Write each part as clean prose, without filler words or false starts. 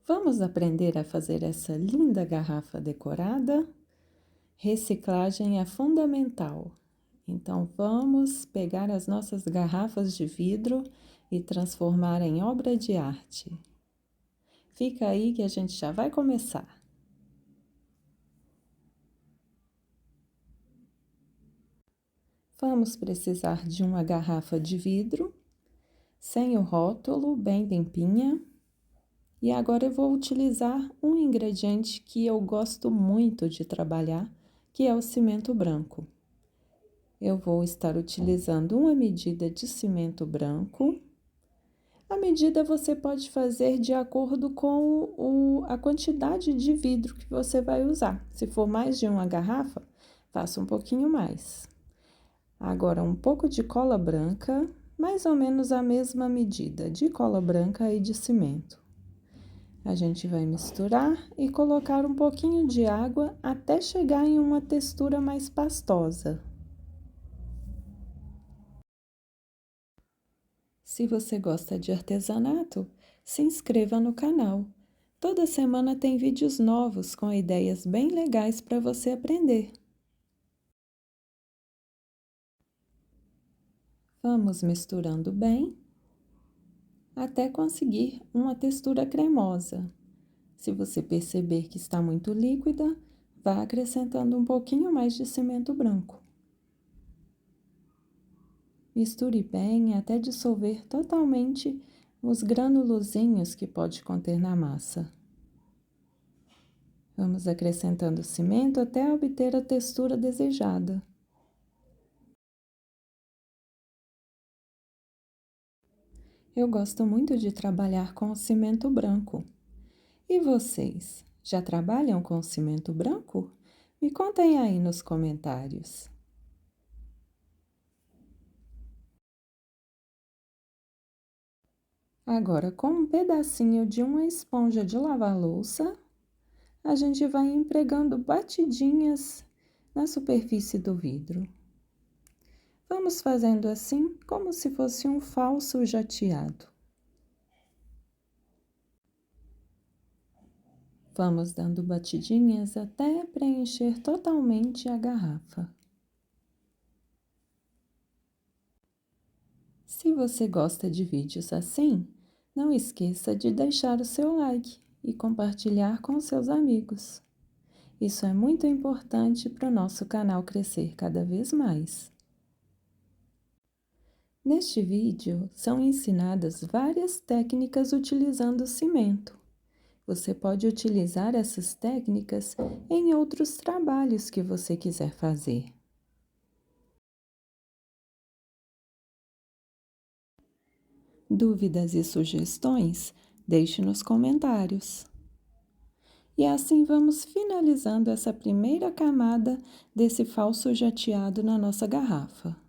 Vamos aprender a fazer essa linda garrafa decorada? Reciclagem é fundamental. Então, vamos pegar as nossas garrafas de vidro e transformar em obra de arte. Fica aí que a gente já vai começar. Vamos precisar de uma garrafa de vidro, sem o rótulo, bem limpinha. E agora eu vou utilizar um ingrediente que eu gosto muito de trabalhar, que é o cimento branco. Eu vou estar utilizando uma medida de cimento branco. A medida você pode fazer de acordo com a quantidade de vidro que você vai usar. Se for mais de uma garrafa, faça um pouquinho mais. Agora, um pouco de cola branca, mais ou menos a mesma medida de cola branca e de cimento. A gente vai misturar e colocar um pouquinho de água até chegar em uma textura mais pastosa. Se você gosta de artesanato, se inscreva no canal. Toda semana tem vídeos novos com ideias bem legais para você aprender. Vamos misturando bem até conseguir uma textura cremosa. Se você perceber que está muito líquida, vá acrescentando um pouquinho mais de cimento branco. Misture bem até dissolver totalmente os granulozinhos que pode conter na massa. Vamos acrescentando cimento até obter a textura desejada. Eu gosto muito de trabalhar com o cimento branco. E vocês, já trabalham com cimento branco? Me contem aí nos comentários. Agora, com um pedacinho de uma esponja de lavar louça, a gente vai empregando batidinhas na superfície do vidro. Vamos fazendo assim como se fosse um falso jateado. Vamos dando batidinhas até preencher totalmente a garrafa. Se você gosta de vídeos assim, não esqueça de deixar o seu like e compartilhar com seus amigos. Isso é muito importante para o nosso canal crescer cada vez mais. Neste vídeo, são ensinadas várias técnicas utilizando cimento. Você pode utilizar essas técnicas em outros trabalhos que você quiser fazer. Dúvidas e sugestões? Deixe nos comentários. E assim vamos finalizando essa primeira camada desse falso jateado na nossa garrafa.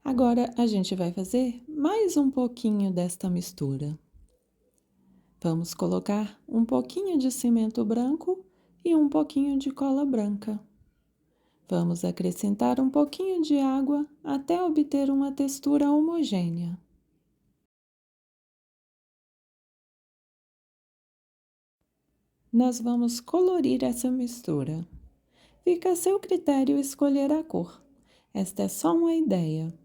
Agora, a gente vai fazer mais um pouquinho desta mistura. Vamos colocar um pouquinho de cimento branco e um pouquinho de cola branca. Vamos acrescentar um pouquinho de água até obter uma textura homogênea. Nós vamos colorir essa mistura. Fica a seu critério escolher a cor. Esta é só uma ideia.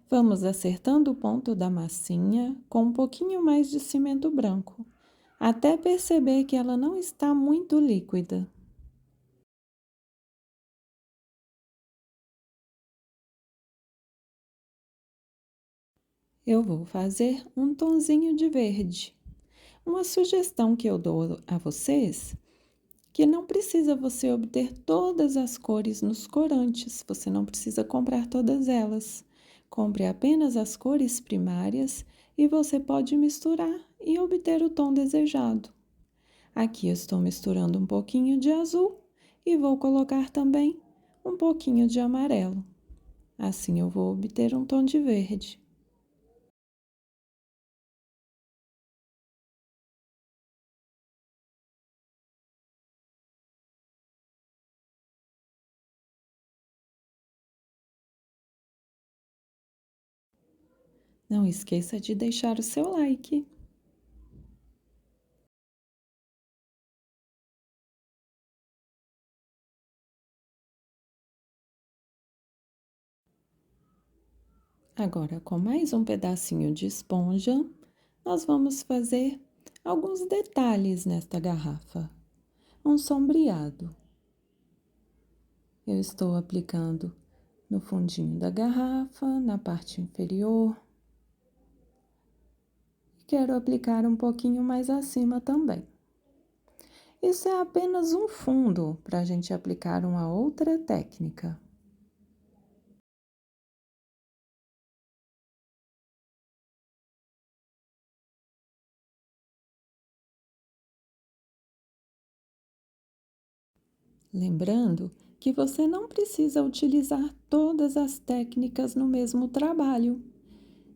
Vamos acertando o ponto da massinha com um pouquinho mais de cimento branco, até perceber que ela não está muito líquida. Eu vou fazer um tonzinho de verde. Uma sugestão que eu dou a vocês, que não precisa você obter todas as cores nos corantes, você não precisa comprar todas elas. Compre apenas as cores primárias e você pode misturar e obter o tom desejado. Aqui eu estou misturando um pouquinho de azul e vou colocar também um pouquinho de amarelo. Assim eu vou obter um tom de verde. Não esqueça de deixar o seu like. Agora, com mais um pedacinho de esponja, nós vamos fazer alguns detalhes nesta garrafa. Um sombreado. Eu estou aplicando no fundinho da garrafa, na parte inferior. Quero aplicar um pouquinho mais acima também. Isso é apenas um fundo para a gente aplicar uma outra técnica. Lembrando que você não precisa utilizar todas as técnicas no mesmo trabalho.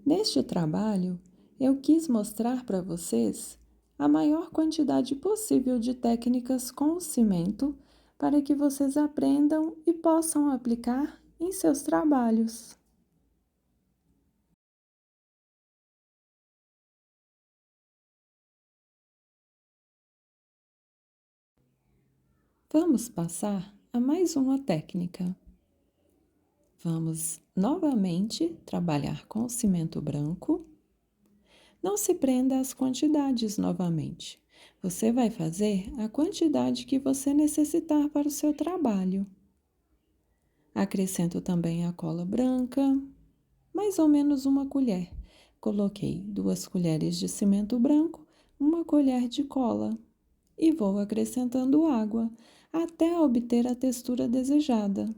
Neste trabalho, eu quis mostrar para vocês a maior quantidade possível de técnicas com o cimento para que vocês aprendam e possam aplicar em seus trabalhos. Vamos passar a mais uma técnica. Vamos novamente trabalhar com o cimento branco. Não se prenda às quantidades novamente. Você vai fazer a quantidade que você necessitar para o seu trabalho. Acrescento também a cola branca, mais ou menos uma colher. Coloquei 2 colheres de cimento branco, uma colher de cola e vou acrescentando água até obter a textura desejada.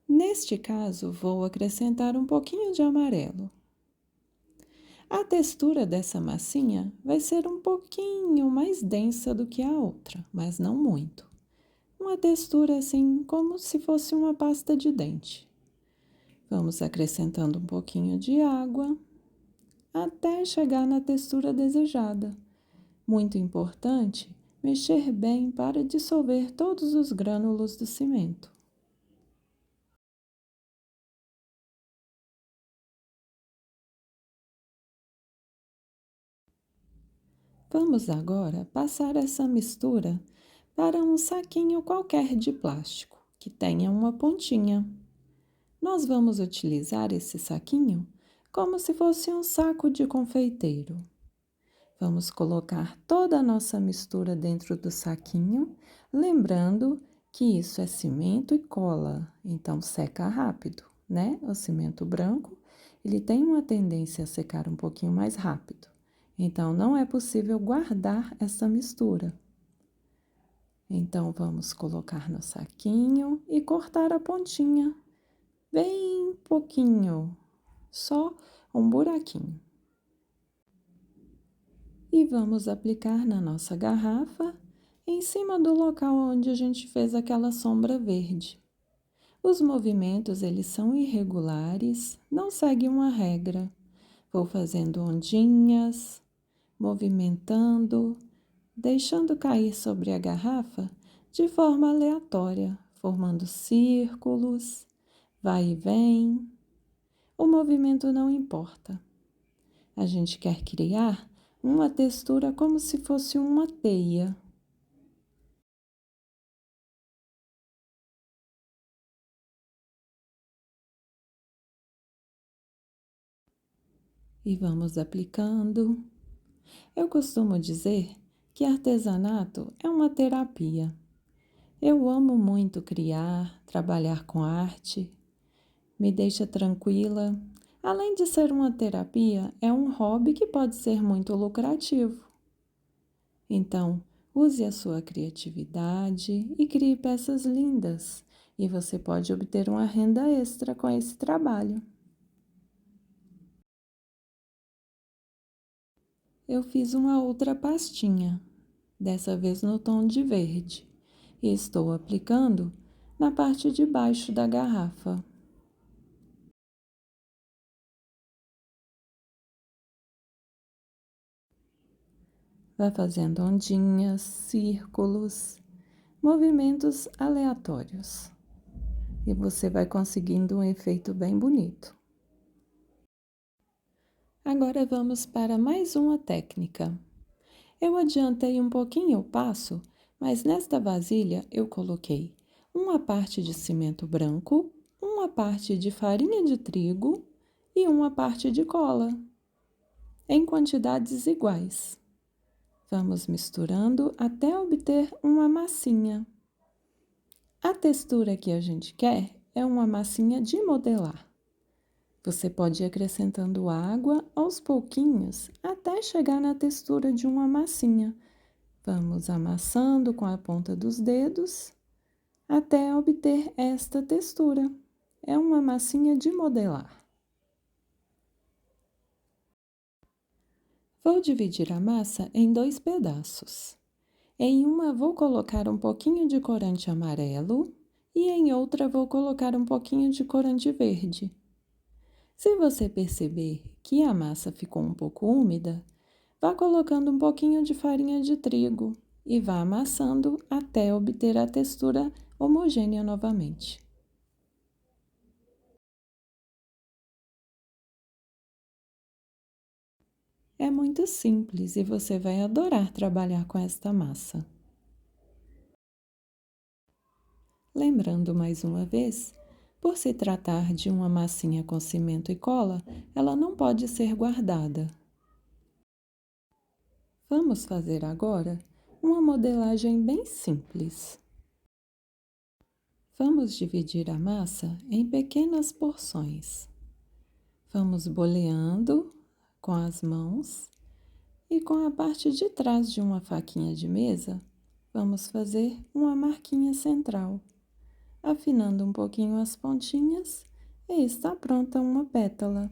Neste caso, vou acrescentar um pouquinho de amarelo. A textura dessa massinha vai ser um pouquinho mais densa do que a outra, mas não muito. Uma textura assim como se fosse uma pasta de dente. Vamos acrescentando um pouquinho de água até chegar na textura desejada. Muito importante, mexer bem para dissolver todos os grânulos do cimento. Vamos agora passar essa mistura para um saquinho qualquer de plástico, que tenha uma pontinha. Nós vamos utilizar esse saquinho como se fosse um saco de confeiteiro. Vamos colocar toda a nossa mistura dentro do saquinho, lembrando que isso é cimento e cola, então seca rápido, né? O cimento branco, ele tem uma tendência a secar um pouquinho mais rápido. Então, não é possível guardar essa mistura. Então, vamos colocar no saquinho e cortar a pontinha, bem pouquinho, só um buraquinho. E vamos aplicar na nossa garrafa, em cima do local onde a gente fez aquela sombra verde. Os movimentos, eles são irregulares, não seguem uma regra. Vou fazendo ondinhas, movimentando, deixando cair sobre a garrafa de forma aleatória, formando círculos, vai e vem. O movimento não importa. A gente quer criar uma textura como se fosse uma teia. E vamos aplicando. Eu costumo dizer que artesanato é uma terapia. Eu amo muito criar, trabalhar com arte, me deixa tranquila. Além de ser uma terapia, é um hobby que pode ser muito lucrativo. Então, use a sua criatividade e crie peças lindas, e você pode obter uma renda extra com esse trabalho. Eu fiz uma outra pastinha, dessa vez no tom de verde, e estou aplicando na parte de baixo da garrafa. Vai fazendo ondinhas, círculos, movimentos aleatórios. E você vai conseguindo um efeito bem bonito. Agora vamos para mais uma técnica. Eu adiantei um pouquinho o passo, mas nesta vasilha eu coloquei uma parte de cimento branco, uma parte de farinha de trigo e uma parte de cola, em quantidades iguais. Vamos misturando até obter uma massinha. A textura que a gente quer é uma massinha de modelar. Você pode ir acrescentando água aos pouquinhos até chegar na textura de uma massinha. Vamos amassando com a ponta dos dedos até obter esta textura. É uma massinha de modelar. Vou dividir a massa em 2 pedaços. Em uma vou colocar um pouquinho de corante amarelo e em outra vou colocar um pouquinho de corante verde. Se você perceber que a massa ficou um pouco úmida, vá colocando um pouquinho de farinha de trigo e vá amassando até obter a textura homogênea novamente. É muito simples e você vai adorar trabalhar com esta massa. Lembrando mais uma vez, por se tratar de uma massinha com cimento e cola, ela não pode ser guardada. Vamos fazer agora uma modelagem bem simples. Vamos dividir a massa em pequenas porções. Vamos boleando com as mãos e com a parte de trás de uma faquinha de mesa, vamos fazer uma marquinha central, afinando um pouquinho as pontinhas e está pronta uma pétala.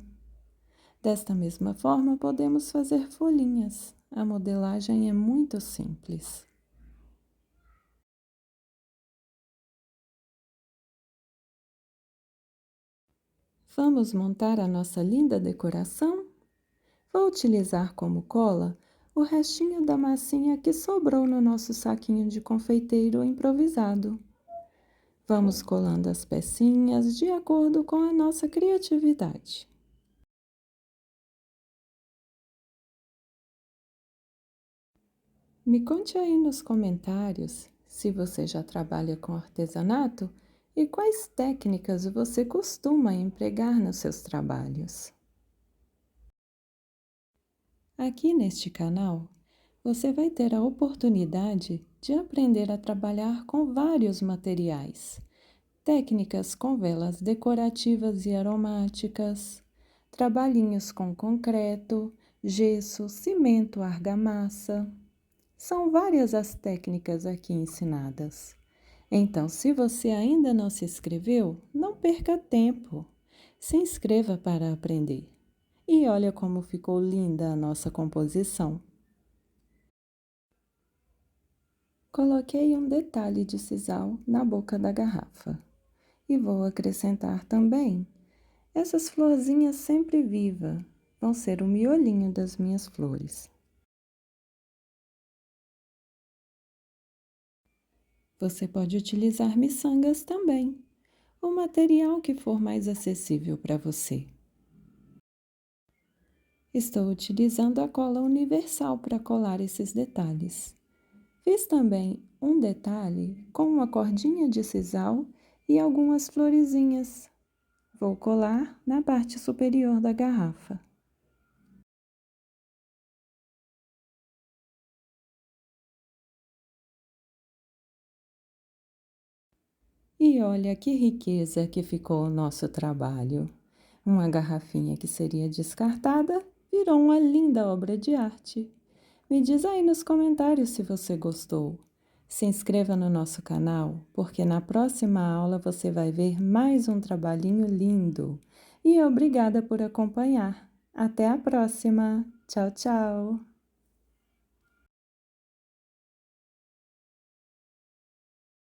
Desta mesma forma, podemos fazer folhinhas. A modelagem é muito simples. Vamos montar a nossa linda decoração? Vou utilizar como cola o restinho da massinha que sobrou no nosso saquinho de confeiteiro improvisado. Vamos colando as pecinhas de acordo com a nossa criatividade. Me conte aí nos comentários se você já trabalha com artesanato e quais técnicas você costuma empregar nos seus trabalhos. Aqui neste canal, você vai ter a oportunidade de aprender a trabalhar com vários materiais, técnicas com velas decorativas e aromáticas, trabalhinhos com concreto, gesso, cimento, argamassa. São várias as técnicas aqui ensinadas. Então, se você ainda não se inscreveu, não perca tempo. Se inscreva para aprender. E olha como ficou linda a nossa composição. Coloquei um detalhe de sisal na boca da garrafa. E vou acrescentar também essas florzinhas sempre vivas. Vão ser o miolinho das minhas flores. Você pode utilizar miçangas também, o material que for mais acessível para você. Estou utilizando a cola universal para colar esses detalhes. Fiz também um detalhe com uma cordinha de sisal e algumas florezinhas. Vou colar na parte superior da garrafa. E olha que riqueza que ficou o nosso trabalho. Uma garrafinha que seria descartada virou uma linda obra de arte. Me diz aí nos comentários se você gostou. Se inscreva no nosso canal, porque na próxima aula você vai ver mais um trabalhinho lindo. E obrigada por acompanhar. Até a próxima. Tchau, tchau!